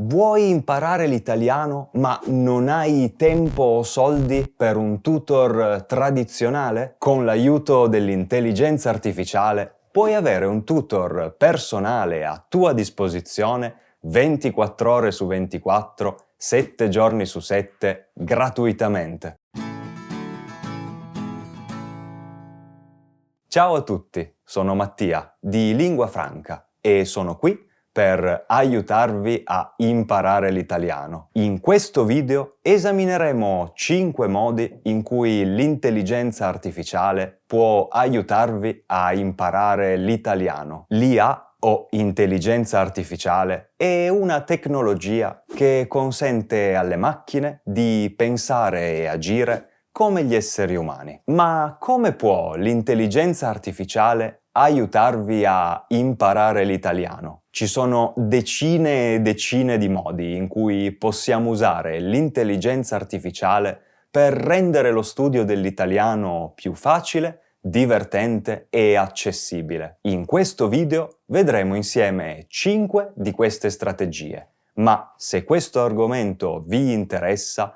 Vuoi imparare l'italiano ma non hai tempo o soldi per un tutor tradizionale? Con l'aiuto dell'intelligenza artificiale puoi avere un tutor personale a tua disposizione 24 ore su 24, 7 giorni su 7, gratuitamente. Ciao a tutti, sono Mattia di Lingua Franca e sono qui per aiutarvi a imparare l'italiano. In questo video esamineremo 5 modi in cui l'intelligenza artificiale può aiutarvi a imparare l'italiano. L'IA o intelligenza artificiale è una tecnologia che consente alle macchine di pensare e agire come gli esseri umani. Ma come può l'intelligenza artificiale aiutarvi a imparare l'italiano? Ci sono decine e decine di modi in cui possiamo usare l'intelligenza artificiale per rendere lo studio dell'italiano più facile, divertente e accessibile. In questo video vedremo insieme 5 di queste strategie. Ma se questo argomento vi interessa,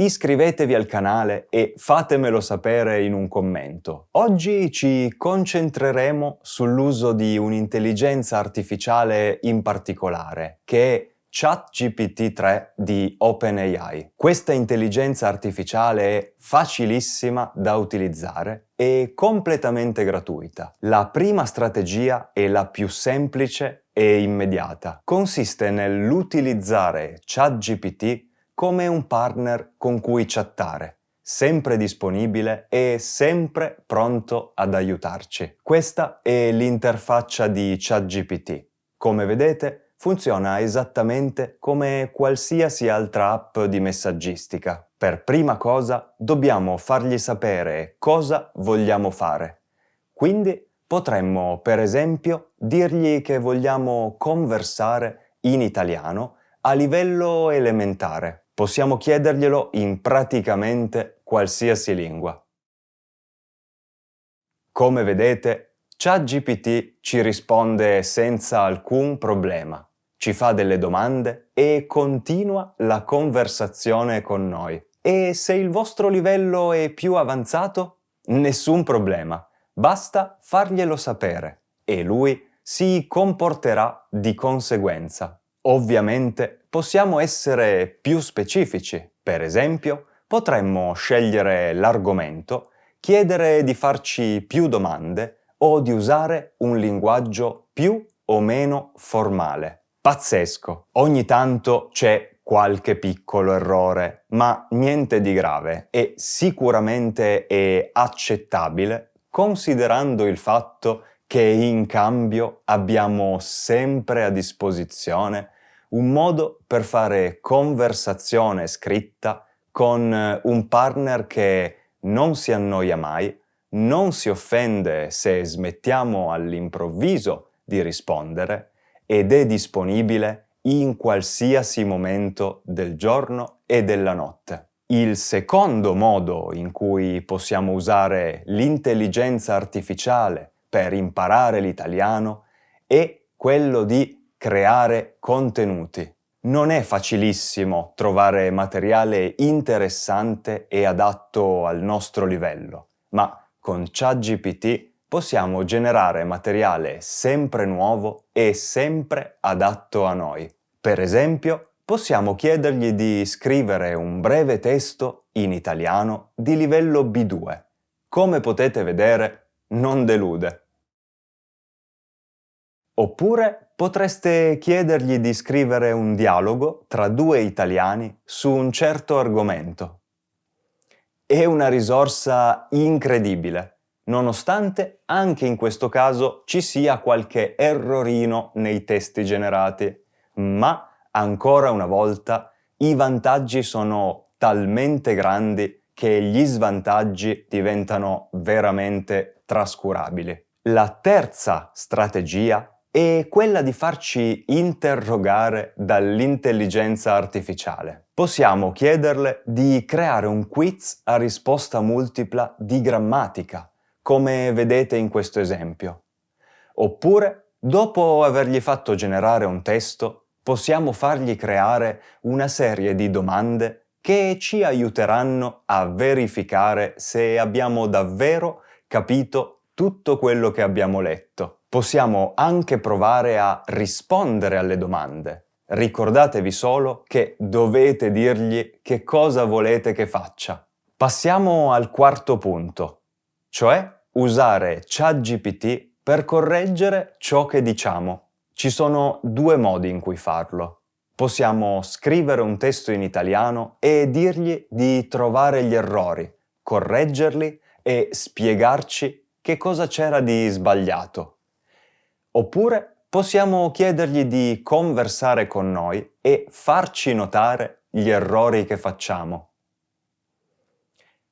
iscrivetevi al canale e fatemelo sapere in un commento. Oggi ci concentreremo sull'uso di un'intelligenza artificiale in particolare, che è ChatGPT 3 di OpenAI. Questa intelligenza artificiale è facilissima da utilizzare e completamente gratuita. La prima strategia è la più semplice e immediata. Consiste nell'utilizzare ChatGPT come un partner con cui chattare, sempre disponibile e sempre pronto ad aiutarci. Questa è l'interfaccia di ChatGPT. Come vedete, funziona esattamente come qualsiasi altra app di messaggistica. Per prima cosa, dobbiamo fargli sapere cosa vogliamo fare. Quindi potremmo, per esempio, dirgli che vogliamo conversare in italiano a livello elementare. Possiamo chiederglielo in praticamente qualsiasi lingua. Come vedete, ChatGPT ci risponde senza alcun problema, ci fa delle domande e continua la conversazione con noi. E se il vostro livello è più avanzato? Nessun problema, basta farglielo sapere e lui si comporterà di conseguenza. Ovviamente possiamo essere più specifici. Per esempio, potremmo scegliere l'argomento, chiedere di farci più domande o di usare un linguaggio più o meno formale. Pazzesco! Ogni tanto c'è qualche piccolo errore, ma niente di grave e sicuramente è accettabile considerando il fatto che in cambio abbiamo sempre a disposizione un modo per fare conversazione scritta con un partner che non si annoia mai, non si offende se smettiamo all'improvviso di rispondere ed è disponibile in qualsiasi momento del giorno e della notte. Il secondo modo in cui possiamo usare l'intelligenza artificiale per imparare l'italiano è quello di creare contenuti. Non è facilissimo trovare materiale interessante e adatto al nostro livello, ma con ChatGPT possiamo generare materiale sempre nuovo e sempre adatto a noi. Per esempio, possiamo chiedergli di scrivere un breve testo in italiano di livello B2. Come potete vedere, non delude. Oppure potreste chiedergli di scrivere un dialogo tra due italiani su un certo argomento. È una risorsa incredibile, nonostante anche in questo caso ci sia qualche errorino nei testi generati, ma ancora una volta i vantaggi sono talmente grandi che gli svantaggi diventano veramente trascurabili. La terza strategia è quella di farci interrogare dall'intelligenza artificiale. Possiamo chiederle di creare un quiz a risposta multipla di grammatica, come vedete in questo esempio. Oppure, dopo avergli fatto generare un testo, possiamo fargli creare una serie di domande che ci aiuteranno a verificare se abbiamo davvero capito tutto quello che abbiamo letto. Possiamo anche provare a rispondere alle domande. Ricordatevi solo che dovete dirgli che cosa volete che faccia. Passiamo al quarto punto, cioè usare ChatGPT per correggere ciò che diciamo. Ci sono due modi in cui farlo. Possiamo scrivere un testo in italiano e dirgli di trovare gli errori, correggerli e spiegarci che cosa c'era di sbagliato. Oppure possiamo chiedergli di conversare con noi e farci notare gli errori che facciamo.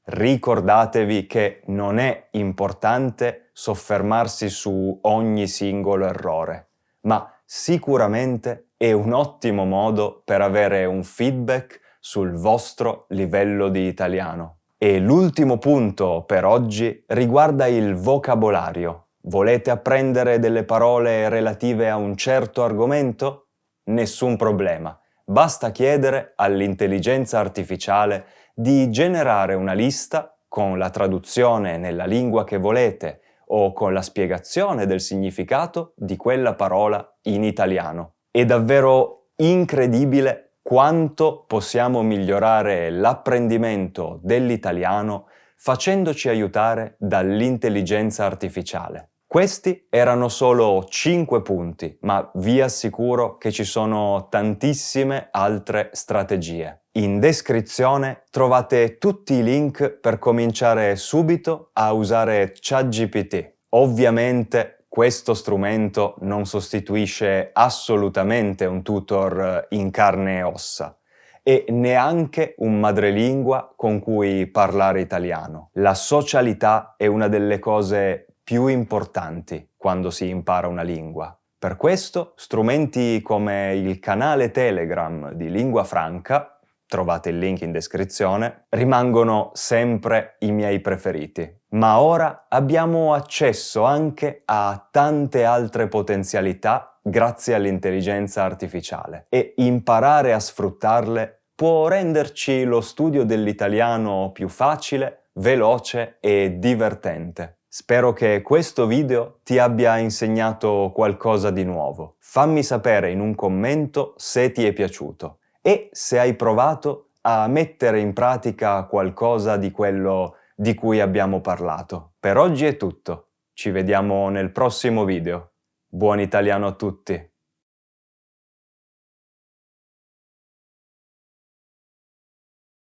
Ricordatevi che non è importante soffermarsi su ogni singolo errore, ma sicuramente è un ottimo modo per avere un feedback sul vostro livello di italiano. E l'ultimo punto per oggi riguarda il vocabolario. Volete apprendere delle parole relative a un certo argomento? Nessun problema. Basta chiedere all'intelligenza artificiale di generare una lista con la traduzione nella lingua che volete o con la spiegazione del significato di quella parola in italiano. È davvero incredibile quanto possiamo migliorare l'apprendimento dell'italiano facendoci aiutare dall'intelligenza artificiale. Questi erano solo 5 punti, ma vi assicuro che ci sono tantissime altre strategie. In descrizione trovate tutti i link per cominciare subito a usare ChatGPT. Ovviamente questo strumento non sostituisce assolutamente un tutor in carne e ossa e neanche un madrelingua con cui parlare italiano. La socialità è una delle cose più importanti quando si impara una lingua. Per questo, strumenti come il canale Telegram di Lingua Franca, trovate il link in descrizione, rimangono sempre i miei preferiti. Ma ora abbiamo accesso anche a tante altre potenzialità grazie all'intelligenza artificiale e imparare a sfruttarle può renderci lo studio dell'italiano più facile, veloce e divertente. Spero che questo video ti abbia insegnato qualcosa di nuovo. Fammi sapere in un commento se ti è piaciuto e se hai provato a mettere in pratica qualcosa di quello di cui abbiamo parlato. Per oggi è tutto. Ci vediamo nel prossimo video. Buon italiano a tutti!